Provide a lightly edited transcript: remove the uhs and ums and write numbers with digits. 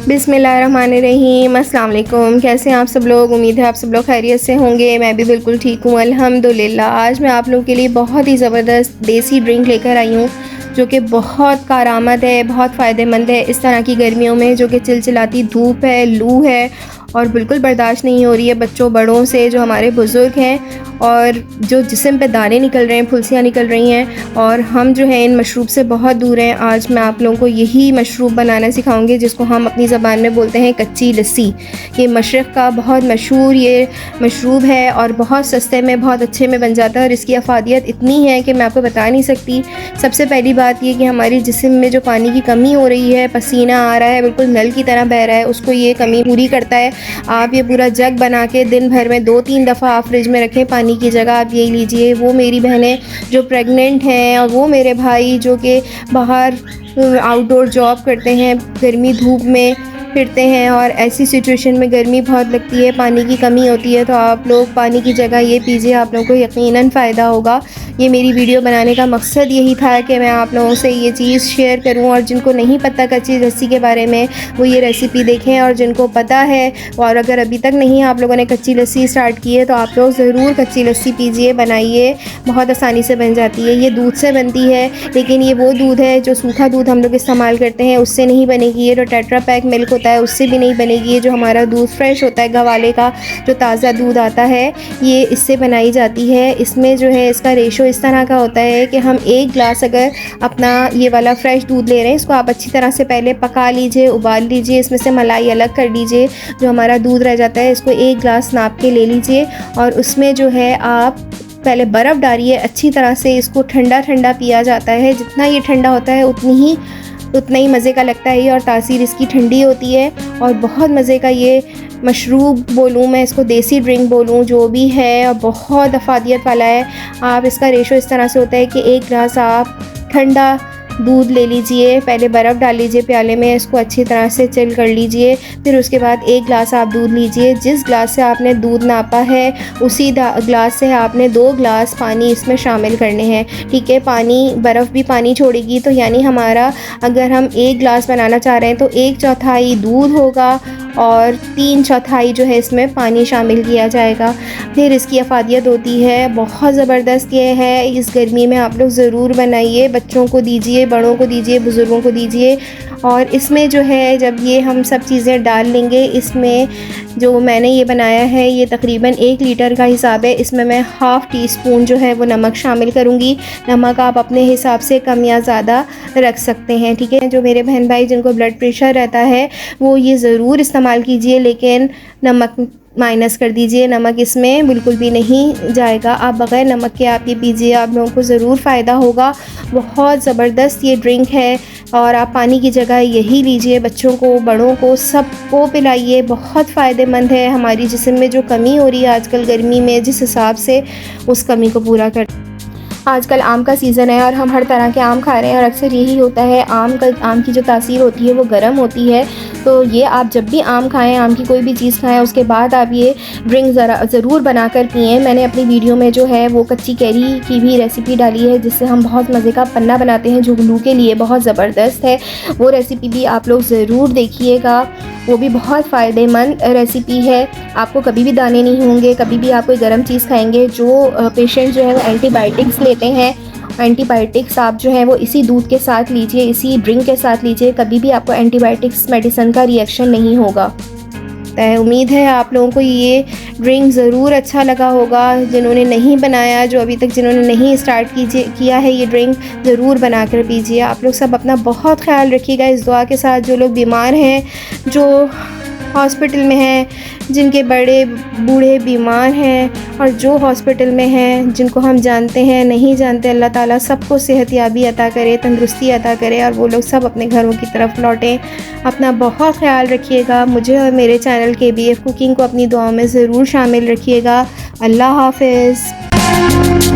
बिस्मिल्लाहिर्रहमानिर्रहीम। अस्सलाम वालेकुम। कैसे हैं आप सब लोग? उम्मीद है आप सब लोग खैरियत से होंगे। मैं भी बिल्कुल ठीक हूँ अल्हम्दुलिल्लाह। आज मैं आप लोगों के लिए बहुत ही ज़बरदस्त देसी ड्रिंक लेकर आई हूँ जो कि बहुत कारआमद है, बहुत फ़ायदेमंद है इस तरह की गर्मियों में जो कि चिलचिलाती धूप है, लू है और बिल्कुल बर्दाश्त नहीं हो रही है बच्चों बड़ों से, जो हमारे बुज़ुर्ग हैं और जो जिस्म पे दाने निकल रहे हैं, फुंसियाँ निकल रही हैं और हम जो हैं इन मशरूब से बहुत दूर हैं। आज मैं आप लोगों को यही मशरूब बनाना सिखाऊंगी जिसको हम अपनी ज़बान में बोलते हैं कच्ची लस्सी। ये मशरक़ का बहुत मशहूर ये मशरूब है और बहुत सस्ते में, बहुत अच्छे में बन जाता है और इसकी अफादियत इतनी है कि मैं आपको बता नहीं सकती। सबसे पहली बात ये कि हमारी जिस्म में जो पानी की कमी हो रही है, पसीना आ रहा है, बिल्कुल नल की तरह बह रहा है, उसको ये कमी पूरी करता है। आप ये पूरा जग बना के दिन भर में 2-3 दफ़ा आप फ्रिज में रखें, पानी की जगह आप यही लीजिए। वो मेरी बहनें जो प्रेग्नेंट हैं और वो मेरे भाई जो कि बाहर आउटडोर जॉब करते हैं, गर्मी धूप में फिरते हैं और ऐसी सिचुएशन में गर्मी बहुत लगती है, पानी की कमी होती है, तो आप लोग पानी की जगह ये पीजिए, आप लोगों को यकीनन फ़ायदा होगा। ये मेरी वीडियो बनाने का मकसद यही था कि मैं आप लोगों से ये चीज़ शेयर करूं और जिनको नहीं पता कच्ची लस्सी के बारे में वो ये रेसिपी देखें, और जिनको पता है और अगर अभी तक नहीं आप लोगों ने कच्ची लस्सी स्टार्ट की है तो आप लोग ज़रूर कच्ची लस्सी पीजिए, बनाइए, बहुत आसानी से बन जाती है। ये दूध से बनती है, लेकिन ये वो दूध है जो सूखा दूध हम लोग इस्तेमाल करते हैं उससे नहीं बनेगी। ये जो टेट्रा पैक मिल्क होता है उससे भी नहीं बनेगी। ये जो हमारा दूध फ्रेश होता है गवाले का, जो ताज़ा दूध आता है, ये इससे बनाई जाती है। इसमें जो है इसका रेशो इस तरह का होता है कि हम 1 गिलास अगर अपना ये वाला फ्रेश दूध ले रहे हैं, इसको आप अच्छी तरह से पहले पका लीजिए, उबाल लीजिए, इसमें से मलाई अलग कर लीजिए, जो हमारा दूध रह जाता है इसको 1 गिलास नाप के ले लीजिए और उसमें जो है आप पहले बर्फ़ डालिए अच्छी तरह से। इसको ठंडा ठंडा पिया जाता है, जितना ये ठंडा होता है उतना ही मज़े का लगता है ये, और तासीर इसकी ठंडी होती है और बहुत मज़े का ये मशरूब बोलूँ मैं इसको, देसी ड्रिंक बोलूँ, जो भी है, और बहुत अफादियत वाला है। आप इसका रेशो इस तरह से होता है कि 1 गिलास आप ठंडा दूध ले लीजिए, पहले बर्फ़ डाल लीजिए प्याले में, इसको अच्छी तरह से चिल कर लीजिए, फिर उसके बाद 1 गिलास आप दूध लीजिए। जिस गिलास से आपने दूध नापा है उसी गिलास से आपने 2 गिलास पानी इसमें शामिल करने हैं, ठीक है। पानी, बर्फ़ भी पानी छोड़ेगी, तो यानी हमारा अगर हम 1 गिलास बनाना चाह रहे हैं तो 1/4 दूध होगा और 3/4 जो है इसमें पानी शामिल किया जाएगा। फिर इसकी अफादियत होती है बहुत ज़बरदस्त। ये है इस गर्मी में आप लोग ज़रूर बनाइए, बच्चों को दीजिए, बड़ों को दीजिए, बुज़ुर्गों को दीजिए। और इसमें जो है जब ये हम सब चीज़ें डाल लेंगे, इसमें जो मैंने ये बनाया है ये तकरीबन 1 लीटर का हिसाब है, इसमें मैं ½ टीस्पून जो है वो नमक शामिल करूँगी। नमक आप अपने हिसाब से कम या ज़्यादा रख सकते हैं, ठीक है। जो मेरे बहन भाई जिनको ब्लड प्रेशर रहता है वो ये ज़रूर इस्तेमाल कीजिए, लेकिन नमक माइनस कर दीजिए, नमक इसमें बिल्कुल भी नहीं जाएगा। आप बग़ैर नमक के आप ये पीजिए, आप लोगों को ज़रूर फ़ायदा होगा। बहुत ज़बरदस्त ये ड्रिंक है और आप पानी की जगह यही लीजिए, बच्चों को, बड़ों को, सबको पिलाइए, बहुत फ़ायदेमंद है। हमारी जिस्म में जो कमी हो रही है आजकल गर्मी में, जिस हिसाब से उस कमी को पूरा कर। आजकल आम का सीज़न है और हम हर तरह के आम खा रहे हैं और अक्सर यही होता है, आम की जो तासीर होती है वो गर्म होती है। तो ये आप जब भी आम खाएं, आम की कोई भी चीज़ खाएं, उसके बाद आप ये ड्रिंक ज़रूर बनाकर पिएं। मैंने अपनी वीडियो में जो है वो कच्ची कैरी की भी रेसिपी डाली है जिससे हम बहुत मज़े का पन्ना बनाते हैं जो लू के लिए बहुत ज़बरदस्त है। वो रेसिपी भी आप लोग ज़रूर देखिएगा, वो भी बहुत फ़ायदेमंद रेसिपी है। आपको कभी भी दाने नहीं होंगे, कभी भी आप कोई गर्म चीज़ खाएंगे। जो पेशेंट जो है वो एंटीबायोटिक्स लेते हैं, एंटीबायोटिक्स आप जो है वो इसी दूध के साथ लीजिए, इसी ड्रिंक के साथ लीजिए, कभी भी आपको एंटीबायोटिक्स मेडिसिन का रिएक्शन नहीं होगा। उम्मीद है आप लोगों को ये ड्रिंक ज़रूर अच्छा लगा होगा। जिन्होंने नहीं बनाया, जो अभी तक जिन्होंने नहीं स्टार्ट किया है, ये ड्रिंक ज़रूर बना कर पीजिए। आप लोग सब अपना बहुत ख्याल रखिएगा इस दुआ के साथ। जो लोग बीमार हैं, जो हॉस्पिटल में हैं, जिनके बड़े बूढ़े बीमार हैं और जो हॉस्पिटल में हैं, जिनको हम जानते हैं, नहीं जानते, अल्लाह ताला सबको सेहतयाबी अता करे, तंदुरुस्ती अता करे और वो लोग सब अपने घरों की तरफ लौटें। अपना बहुत ख्याल रखिएगा। मुझे और मेरे चैनल KBF कुकिंग को अपनी दुआओं में ज़रूर शामिल रखिएगा। अल्लाह हाफ़िज़।